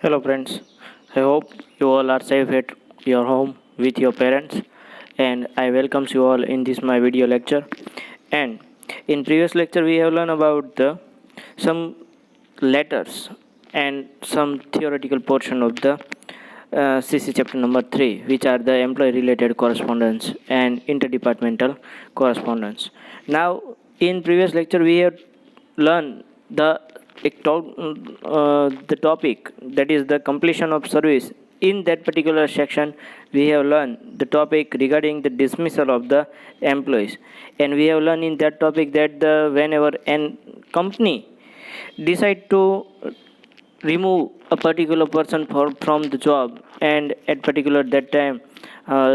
Hello friends, I hope you all are safe at your home with your parents and I welcome you all in this my video lecture. And in previous lecture we have learned about the some letters and some theoretical portion of the CC chapter number 3, which are the employee related correspondence and interdepartmental correspondence. Now in previous lecture we have learned the topic, that is the completion of service. In that particular section we have learned the topic regarding the dismissal of the employees, and we have learned in that topic that whenever an company decide to remove a particular person from the job, and at particular that time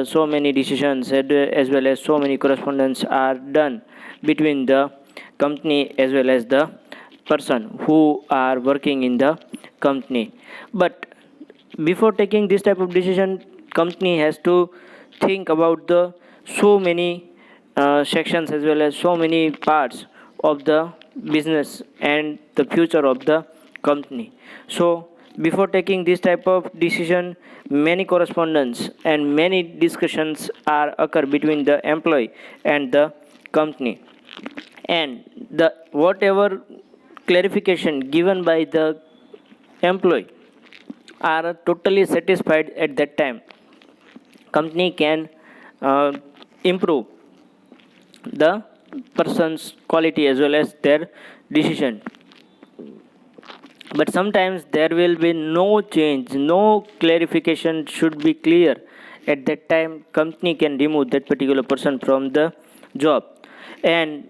so many decisions as well as so many correspondence are done between the company as well as the person who are working in the company. But before taking this type of decision, company has to think about the so many sections as well as so many parts of the business and the future of the company. So before taking this type of decision, many correspondence and many discussions are occur between the employee and the company, and the whatever clarification given by the employee are totally satisfied at that time, company can uh, improve the person's quality as well as their decision. But sometimes there will be no change, no clarification should be clear. At that time company can remove that particular person from the job, and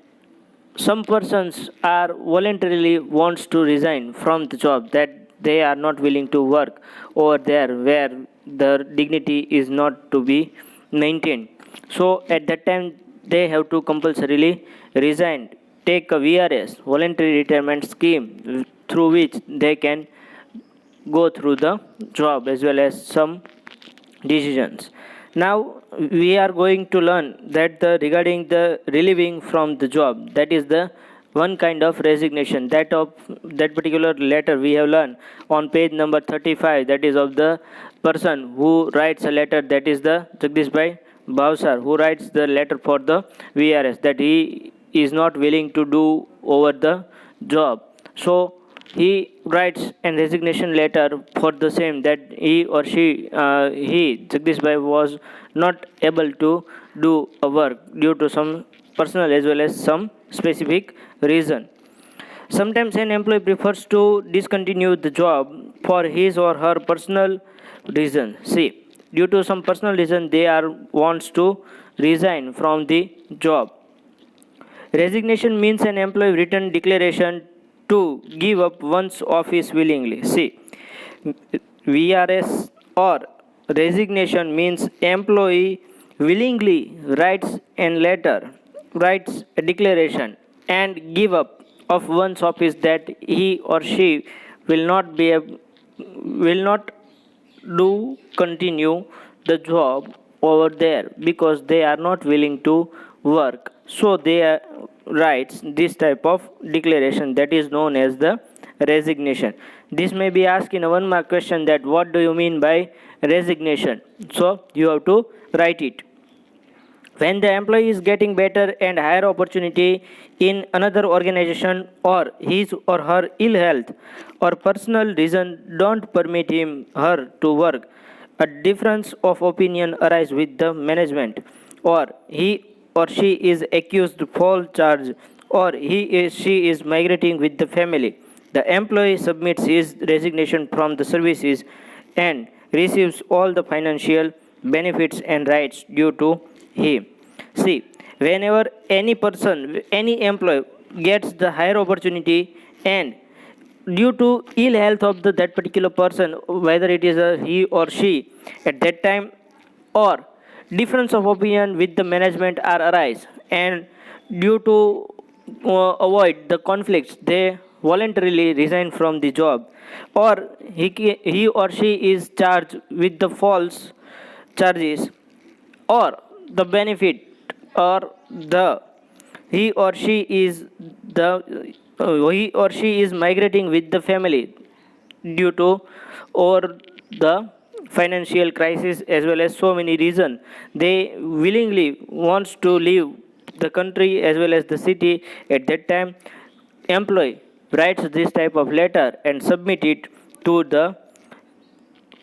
some persons are voluntarily wants to resign from the job, that they are not willing to work over there where the dignity is not to be maintained. So at that time they have to compulsorily resign, take a VRS, voluntary retirement scheme, through which they can go through the job as well as some decisions. Now we are going to learn that regarding the relieving from the job, that is the one kind of resignation. That of that particular letter we have learned on page number 35, that is of the person who writes a letter, that is the Jagdish Bhai Bhavsar, who writes the letter for the VRS, that he is not willing to do over the job. So he writes a resignation letter for the same, that he or he Jagdish Bhai was not able to do a work due to some personal as well as some specific reason. Sometimes an employee prefers to discontinue the job for his or her personal reason. See, due to some personal reason they are wants to resign from the job. Resignation means an employee written declaration to give up one's office willingly. See, VRS or resignation means employee willingly writes a letter, writes a declaration, and give up of one's office, that he or she will not be will not do continue the job over there because they are not willing to work. So they writes this type of declaration, that is known as the resignation. This may be asked in a one mark question, that what do you mean by resignation? So you have to write it. When the employee is getting better and higher opportunity in another organization, or his or her ill health or personal reason don't permit him her to work, a difference of opinion arises with the management, or he or she is accused false charge, or she is migrating with the family, the employee submits his resignation from the services and receives all the financial benefits and rights due to him. See, whenever any person, any employee gets the higher opportunity, and due to ill health of that particular person, whether it is a he or she, at that time, or difference of opinion with the management are arise, and due to avoid the conflicts they voluntarily resign from the job, or he or she is charged with the false charges, or the benefit, or the he or she is he or she is migrating with the family due to or the financial crisis as well as so many reasons, they willingly wants to leave the country as well as the city. At that time, employee writes this type of letter and submit it to the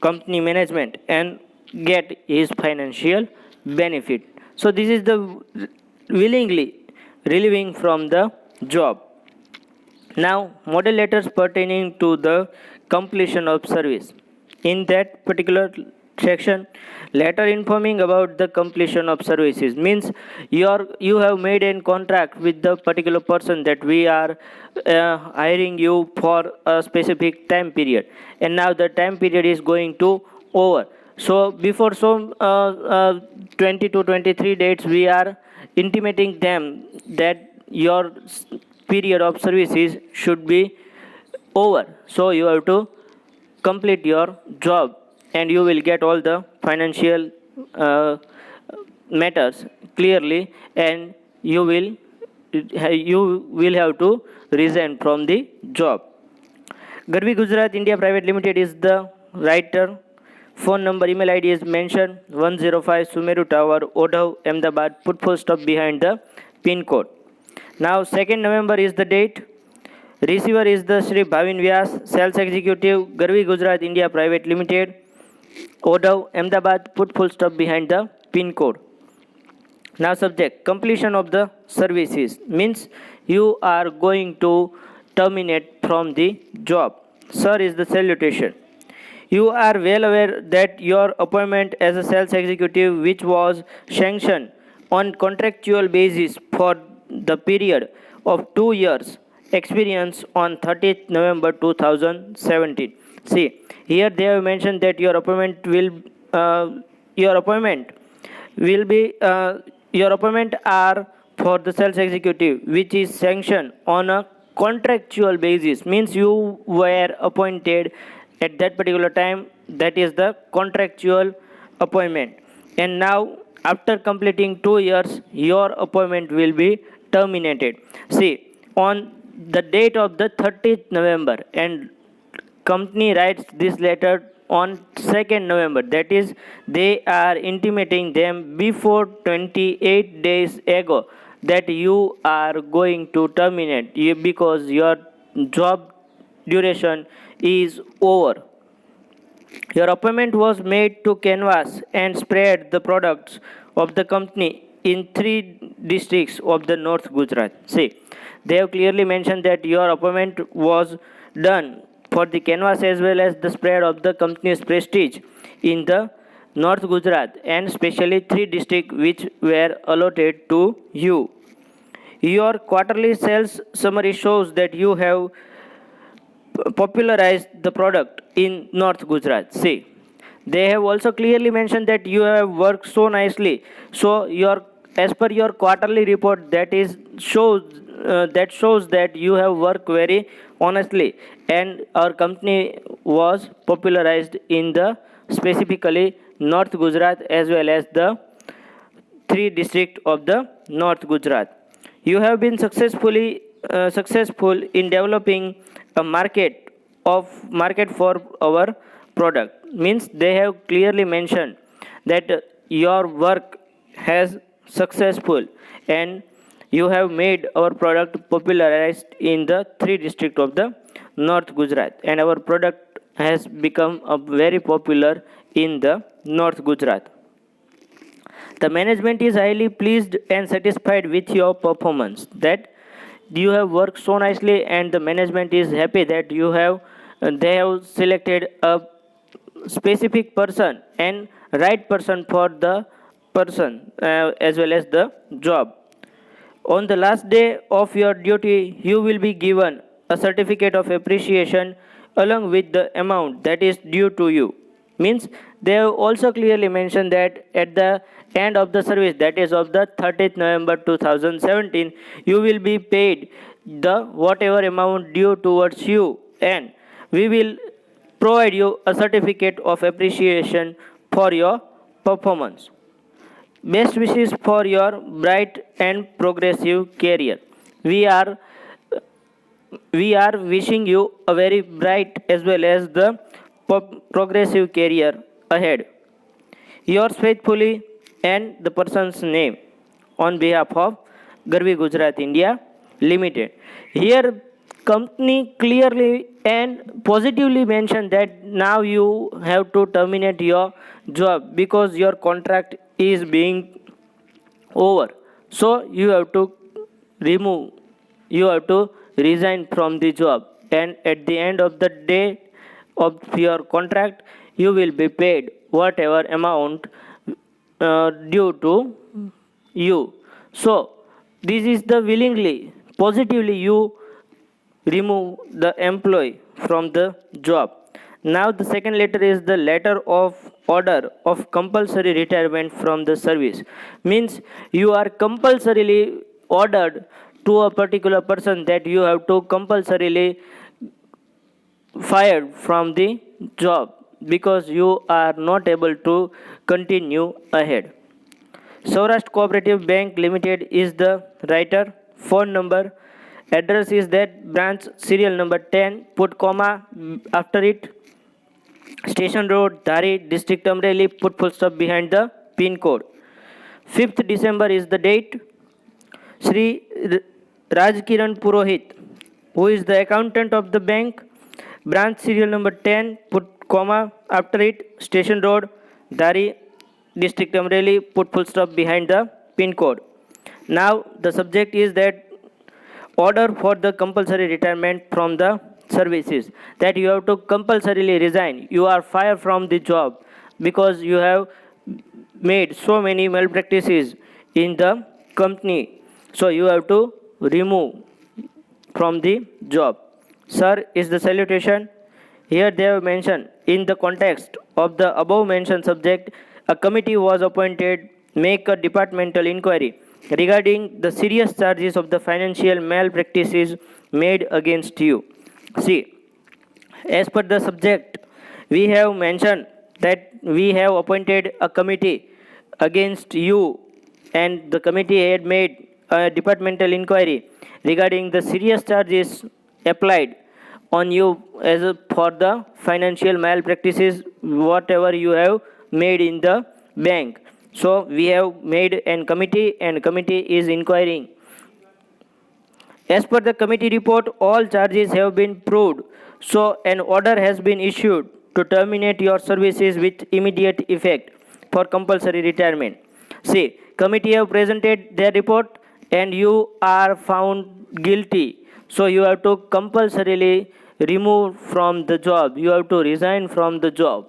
company management and get his financial benefit. So this is the willingly relieving from the job. Now, model letters pertaining to the completion of service. In that particular section, letter informing about the completion of services means you have made a contract with the particular person that we are hiring you for a specific time period, and now the time period is going to over. So before 20 to 23 dates, we are intimating them that your period of services should be over. So you have to complete your job and you will get all the financial uh, matters clearly, and you will have to resign from the job. Garvi Gujarat India Private Limited is the writer. Phone number, email ID is mentioned 105 Sumeru Tower, Odhav, Ahmedabad. Put full stop behind the pin code. Now 2nd November is the date. Receiver is the Shri Bhavin Vyas, Sales Executive, Garvi Gujarat India Private Limited, Odhav, Ahmedabad. Put full stop behind the pin code. Now subject, completion of the services means you are going to terminate from the job. Sir is the salutation. You are well aware that your appointment as a sales executive, which was sanctioned on contractual basis for the period of 2 years, experience on 30th November 2017. See, here they have mentioned that your appointment will be your appointment are for the sales executive which is sanctioned on a contractual basis, means you were appointed at that particular time, that is the contractual appointment, and now after completing 2 years your appointment will be terminated. See, on the date of the 30th November, and company writes this letter on 2nd November, that is they are intimating them before 28 days ago that you are going to terminate you because your job duration is over. Your appointment was made to canvass and spread the products of the company in 3 districts of the North Gujarat. See, they have clearly mentioned that your appointment was done for the canvas as well as the spread of the company's prestige in the North Gujarat, and especially 3 districts which were allotted to you. Your quarterly sales summary shows that you have popularized the product in North Gujarat. See, they have also clearly mentioned that you have worked so nicely. So your, as per your quarterly report, that shows that you have worked very honestly, and our company was popularized in the specifically North Gujarat as well as the 3 districts of the North Gujarat. You have been successful in developing a market for our product. Means they have clearly mentioned that your work has successful and you have made our product popularized in the 3 districts of the North Gujarat, and our product has become a very popular in the North Gujarat. The management is highly pleased and satisfied with your performance. That you have worked so nicely, and the management is happy that they have selected a specific person and right person for the person as well as the job. On the last day of your duty, you will be given a certificate of appreciation along with the amount that is due to you. Means they have also clearly mentioned that at the end of the service, that is of the 30th November 2017, you will be paid the whatever amount due towards you, and we will provide you a certificate of appreciation for your performance. Best wishes for your bright and progressive career. We are we are wishing you a very bright as well as the progressive career ahead. Yours faithfully and the person's name on behalf of Garvi Gujarat India Limited. Here, company clearly and positively mentioned that now you have to terminate your job because your contract is being over. So you have to remove, you have to resign from the job, and at the end of the day of your contract, you will be paid whatever amount due to you. So this is the willingly, positively you remove the employee from the job. Now the second letter is the letter of order of compulsory retirement from the service. Means you are compulsorily ordered to a particular person that you have to compulsorily fired from the job because you are not able to continue ahead. Saurashtra Cooperative Bank Limited is the writer. Phone number, address is that branch serial number 10, put comma after it. Station Road, Dhari, District Amreli, put full stop behind the pin code. 5th December is the date. Sri Rajkiran Purohit, who is the accountant of the bank, branch serial number 10, put comma after it, Station Road, Dhari, District Amreli, put full stop behind the pin code. Now the subject is that order for the compulsory retirement from the services, that you have to compulsorily resign. You are fired from the job because you have made so many malpractices in the company. So you have to remove from the job. Sir is the salutation. Here they have mentioned, in the context of the above mentioned subject, a committee was appointed make a departmental inquiry regarding the serious charges of the financial malpractices made against you. See, as per the subject, we have mentioned that we have appointed a committee against you, and the committee had made a departmental inquiry regarding the serious charges applied on you as for the financial malpractices whatever you have made in the bank. So we have made an committee, and committee is inquiring. As per the committee report, all charges have been proved. So an order has been issued to terminate your services with immediate effect for compulsory retirement. See, committee have presented their report and you are found guilty. So you have to compulsorily remove from the job. You have to resign from the job.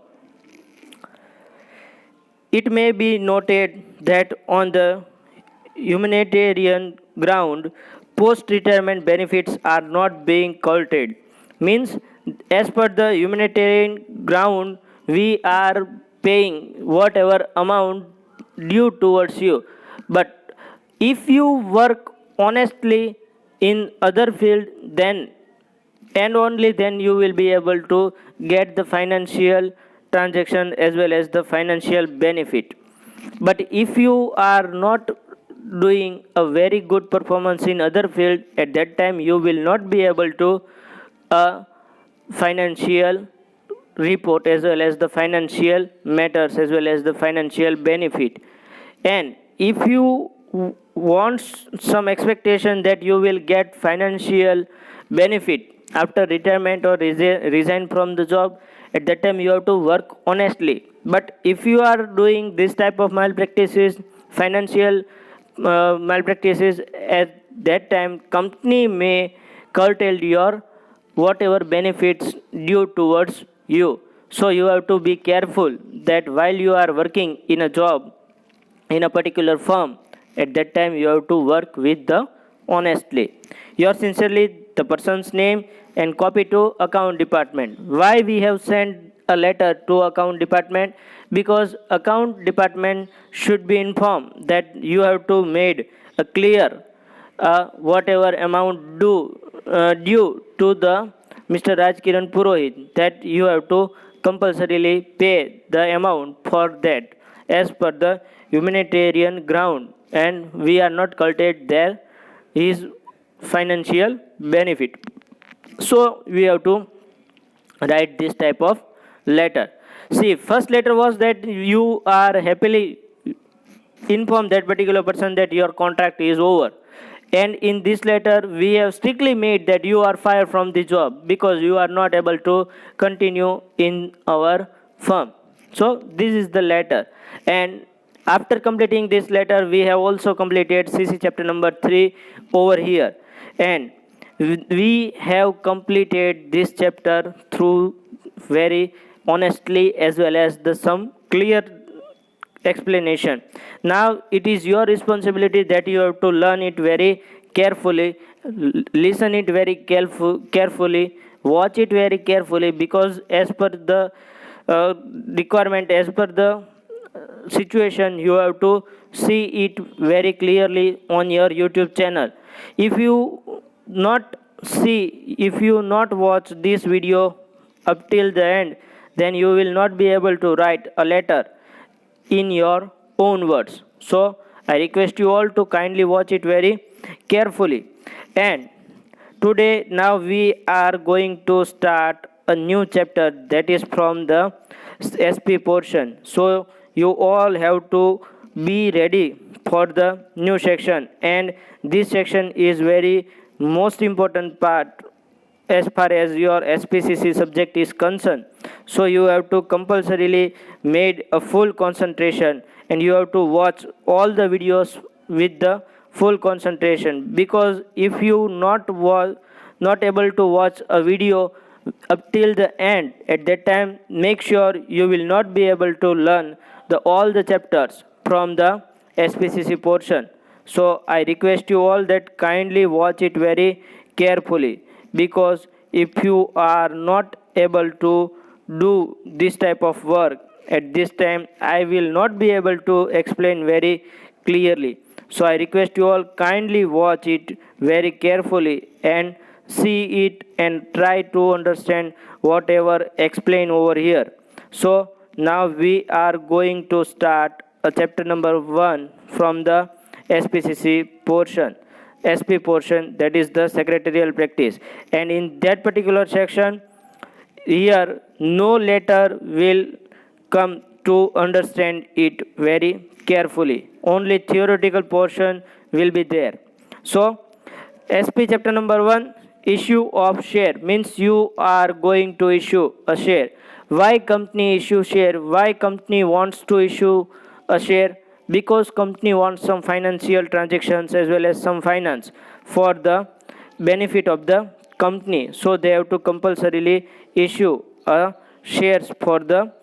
It may be noted that on the humanitarian ground, post-retirement benefits are not being counted. Means, as per the humanitarian ground, we are paying whatever amount due towards you. But if you work honestly in other field, then and only then you will be able to get the financial transaction as well as the financial benefit. But if you are not doing a very good performance in other field, at that time you will not be able to financial report as well as the financial matters as well as the financial benefit. And if you want some expectation that you will get financial benefit after retirement or resign from the job, at that time you have to work honestly. But if you are doing this type of malpractices, financial malpractices, at that time company may curtail your whatever benefits due towards you. So you have to be careful that while you are working in a job in a particular firm, at that time you have to work with the honestly. Yours sincerely, the person's name, and copy to account department. Why we have sent a letter to account department? Because account department should be informed that you have to made a clear whatever amount due to the Mr. Rajkiran Purohit, that you have to compulsorily pay the amount for that as per the humanitarian ground, and we are not cultivated there his financial benefit. So we have to write this type of letter. See, first letter was that you are happily inform that particular person that your contract is over, and in this letter we have strictly made that you are fired from the job because you are not able to continue in our firm. So this is the letter, and after completing this letter we have also completed CC chapter number 3 over here, and we have completed this chapter through very honestly as well as the some clear explanation. Now it is your responsibility that you have to learn it very carefully, listen it very carefully, watch it very carefully, because as per the requirement, as per the situation, you have to see it very clearly on your YouTube channel. If you not see, if you not watch this video up till the end, then you will not be able to write a letter in your own words. So I request you all to kindly watch it very carefully. And today now we are going to start a new chapter, that is from the SP portion. So you all have to be ready for the new section, and this section is very most important part as far as your SPCC subject is concerned. So you have to compulsorily made a full concentration, and you have to watch all the videos with the full concentration, because if you not able to watch a video up till the end, at that time make sure you will not be able to learn the all the chapters from the SPCC portion. So I request you all that kindly watch it very carefully, because if you are not able to do this type of work at this time, I will not be able to explain very clearly. So I request you all kindly watch it very carefully and see it and try to understand whatever explain over here. So now we are going to start a chapter number 1 from the SPCC portion. SP portion, that is the secretarial practice, and in that particular section here no letter will come to understand it very carefully, only theoretical portion will be there. So SP chapter number 1, issue of share, means you are going to issue a share. Why company issue share? Why company wants to issue a share? Because company wants some financial transactions as well as some finance for the benefit of the company, so they have to compulsorily issue a shares for the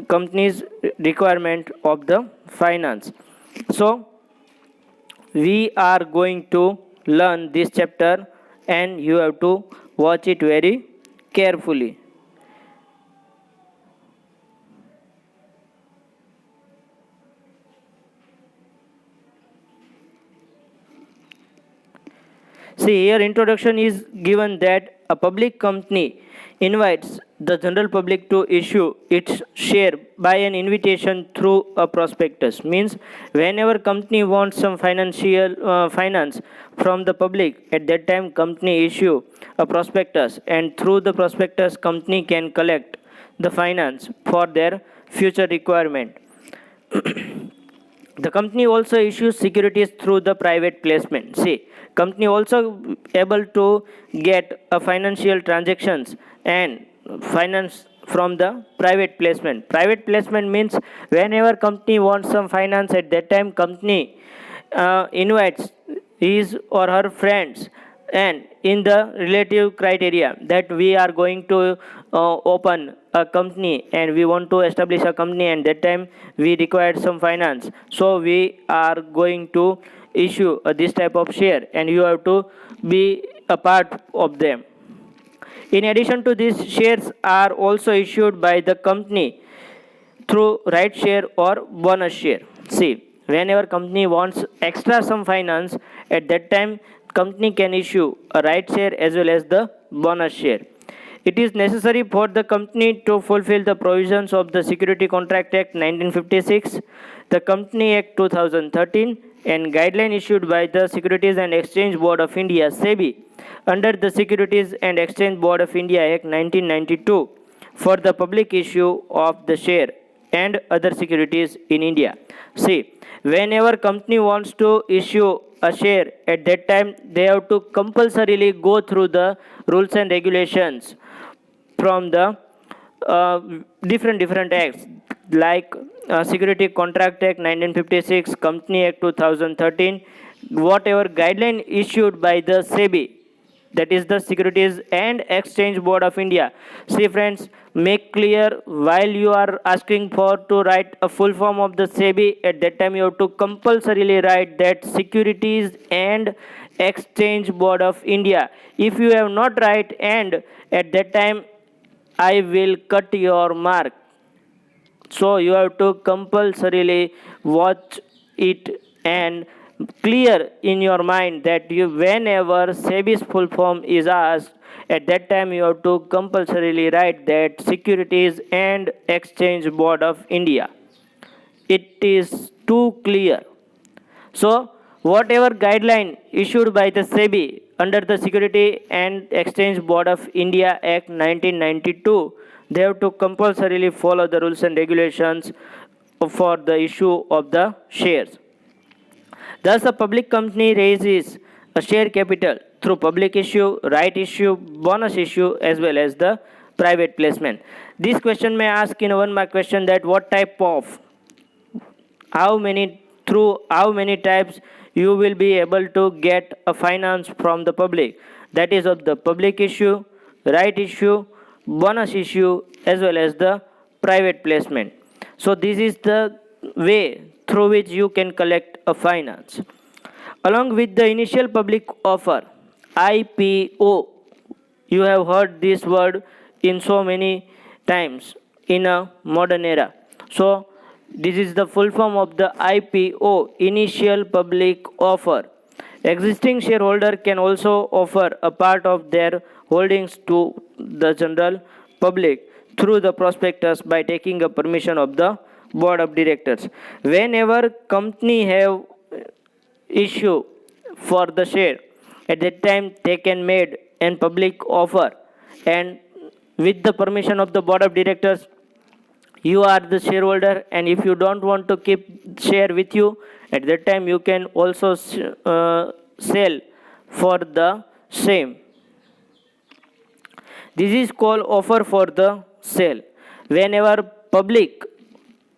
company's requirement of the finance. So we are going to learn this chapter, and you have to watch it very carefully. See, here introduction is given that a public company invites the general public to issue its share by an invitation through a prospectus. Means whenever company wants some financial finance from the public, at that time company issue a prospectus, and through the prospectus company can collect the finance for their future requirement. The company also issues securities through the private placement. See, company also able to get a financial transactions and finance from the private placement. Private placement means whenever company wants some finance, at that time company invites his or her friends, and in the relative criteria that we are going to open a company and we want to establish a company, and that time we require some finance, so we are going to issue this type of share, and you have to be a part of them. In addition to this, shares are also issued by the company through right share or bonus share. See, whenever company wants extra some finance, at that time company can issue a right share as well as the bonus share. It is necessary for the company to fulfill the provisions of the Security Contract Act 1956, the Company Act 2013, and guideline issued by the Securities and Exchange Board of India (SEBI) under the Securities and Exchange Board of India Act 1992. for the public issue of the share and other securities in India. See, whenever company wants to issue a share, at that time they have to compulsorily go through the rules and regulations from the uh, different acts like Security Contract Act 1956, Company Act 2013, whatever guideline issued by the SEBI, that is the Securities and Exchange Board of India. See friends, make clear while you are asking for to write a full form of the SEBI, at that time you have to compulsorily write that Securities and Exchange Board of India. If you have not write, and at that time I will cut your mark. So you have to compulsorily watch it and clear in your mind that you, whenever SEBI's full form is asked, at that time you have to compulsorily write that Securities and Exchange Board of India. It is too clear. So, whatever guideline issued by the SEBI under the Security and Exchange Board of India Act 1992, they have to compulsorily follow the rules and regulations for the issue of the shares. Thus, a public company raises a share capital through public issue, right issue, bonus issue, as well as the private placement. This question may ask in one mark question that what type of, how many, through how many types you will be able to get a finance from the public, that is of the public issue, right issue, bonus issue, as well as the private placement. So this is the way through which you can collect a finance. Along with the initial public offer, IPO, you have heard this word in so many times in a modern era. So this is the full form of the IPO, initial public offer. Existing shareholder can also offer a part of their holdings to the general public through the prospectus by taking a permission of the board of directors. Whenever company have issue for the share, at that time they can made an public offer, and with the permission of the board of directors, you are the shareholder, and if you don't want to keep share with you, at that time you can also sell for the same. This is called offer for the sale. Whenever public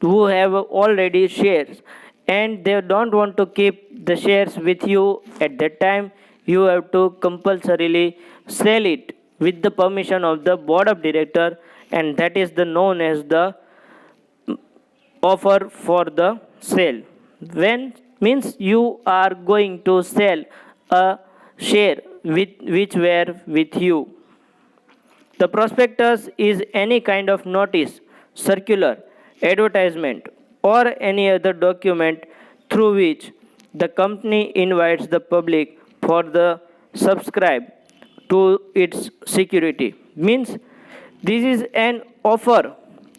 who have already shares and they don't want to keep the shares with you, at that time you have to compulsorily sell it with the permission of the board of director, and that is the known as the offer for the sale. When means you are going to sell a share with which were with you. The prospectus is any kind of notice, circular, advertisement, or any other document through which the company invites the public for the subscribe to its security. Means this is an offer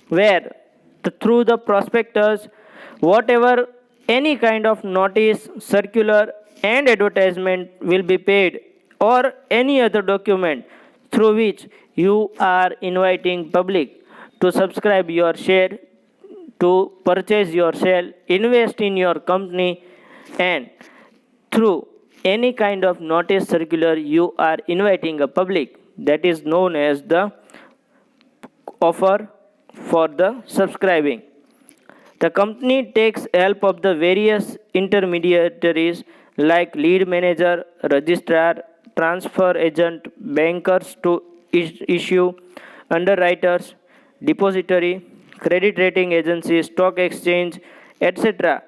where through the prospectus, whatever any kind of notice, circular, and advertisement will be paid, or any other document through which you are inviting public to subscribe your share, to purchase your share, invest in your company, and through any kind of notice, circular, you are inviting a public, that is known as the offer for the subscribing. The company takes help of the various intermediaries like lead manager, registrar, transfer agent, bankers to issue, underwriters, depository, credit rating agency, stock exchange, etc.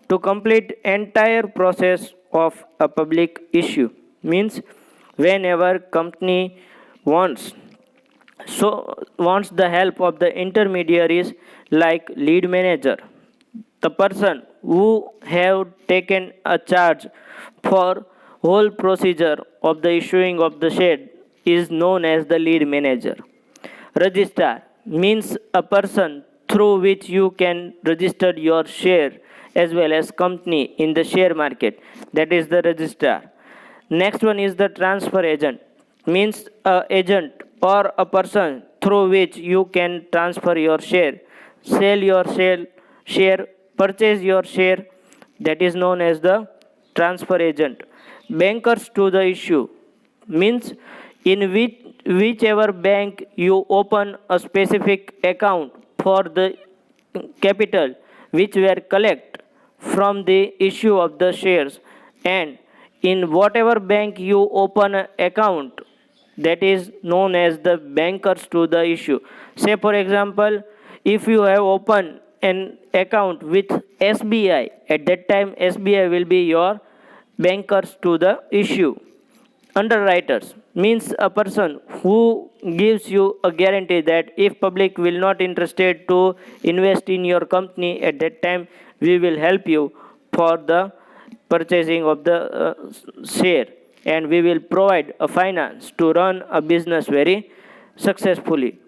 to complete entire process of a public issue. Means whenever company wants wants the help of the intermediaries like lead manager, the person who have taken a charge for whole procedure of the issuing of the share is known as the lead manager. Registrar means a person through which you can register your share as well as company in the share market, that is the registrar. Next one is the transfer agent, means a agent or a person through which you can transfer your share, sell your share, purchase your share, that is known as the transfer agent. Bankers to the issue means in whichever bank you open a specific account for the capital which were collect from the issue of the shares, and in whatever bank you open an account, that is known as the bankers to the issue. Say for example, if you have opened an account with SBI, at that time SBI will be your bankers to the issue. Underwriters means a person who gives you a guarantee that if public will not interested to invest in your company, at that time we will help you for the purchasing of the share, and we will provide a finance to run a business very successfully.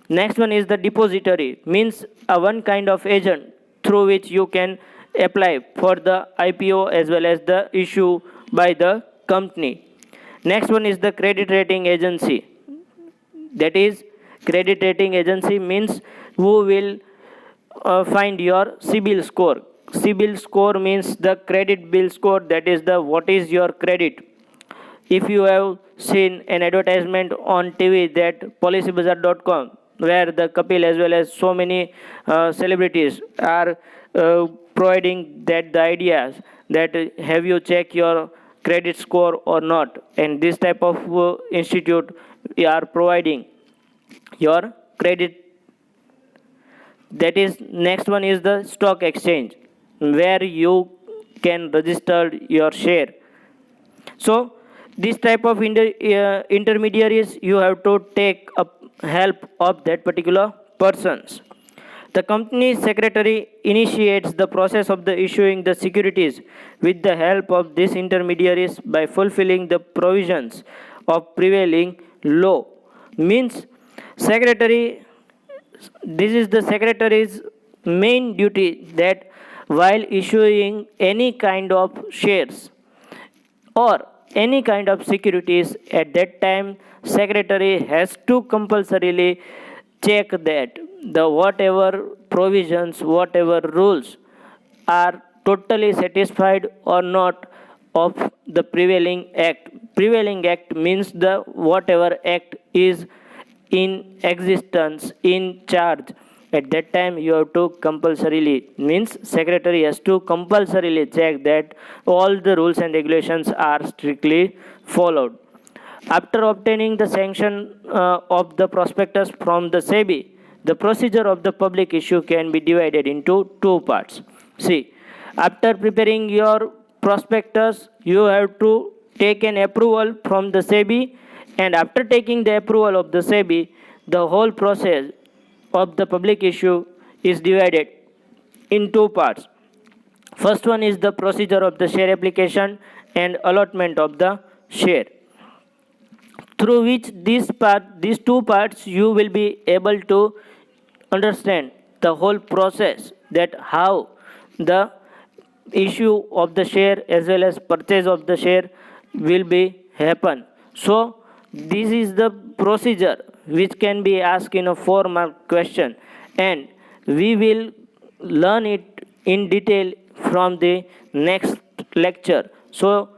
Next one is the depository, means a one kind of agent through which you can apply for the IPO as well as the issue by the company. Next one is the credit rating agency. That is, credit rating agency means who will find your CIBIL score. CIBIL score means the credit bill score, that is the what is your credit. If you have seen an advertisement on TV that policybazar.com, where the Kapil as well as so many celebrities are providing that the ideas that have you check your credit score or not, and this type of institute are providing your credit. That is, next one is the stock exchange where you can register your share. So this type of intermediaries you have to take up help of that particular persons. The company secretary initiates the process of the issuing the securities with the help of these intermediaries by fulfilling the provisions of prevailing law. Means secretary, this is the secretary's main duty, that while issuing any kind of shares or any kind of securities, at that time secretary has to compulsorily check that the whatever provisions, whatever rules are totally satisfied or not of the prevailing act. Prevailing act means the whatever act is in existence, in charge, at that time you have to compulsorily, means secretary has to compulsorily check that all the rules and regulations are strictly followed. After obtaining the sanction of the prospectus from the SEBI, the procedure of the public issue can be divided into two parts. See, after preparing your prospectus, you have to take an approval from the SEBI, and after taking the approval of the SEBI, the whole process of the public issue is divided in two parts. First one is the procedure of the share application and allotment of the share, through which these two parts you will be able to understand the whole process, that how the issue of the share as well as purchase of the share will be happen. So this is the procedure which can be asked in a 4-mark question, and we will learn it in detail from the next lecture. So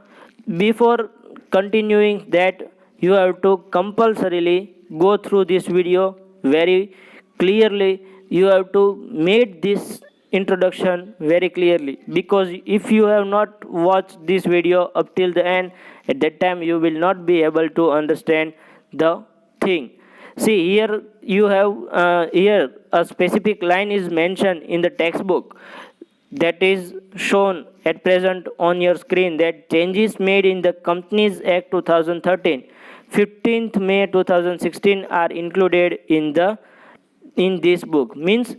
before continuing that, you have to compulsorily go through this video very clearly. You have to make this introduction very clearly, because if you have not watched this video up till the end, at that time you will not be able to understand the thing. See, here you have here a specific line is mentioned in the textbook, that is shown at present on your screen, that changes made in the Companies Act 2013 15th May 2016 are included in this book. Means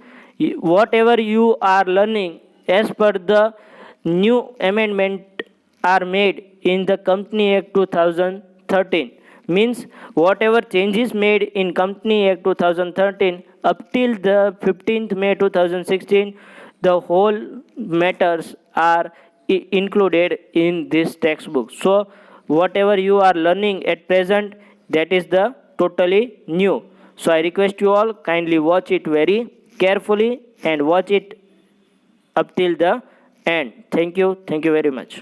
whatever you are learning as per the new amendment are made in the Company Act 2013, means whatever changes made in Company Act 2013 up till the 15th May 2016, the whole matters are included in this textbook. So whatever you are learning at present, that is the totally new. So I request you all kindly watch it very carefully and watch it up till the end. Thank you very much.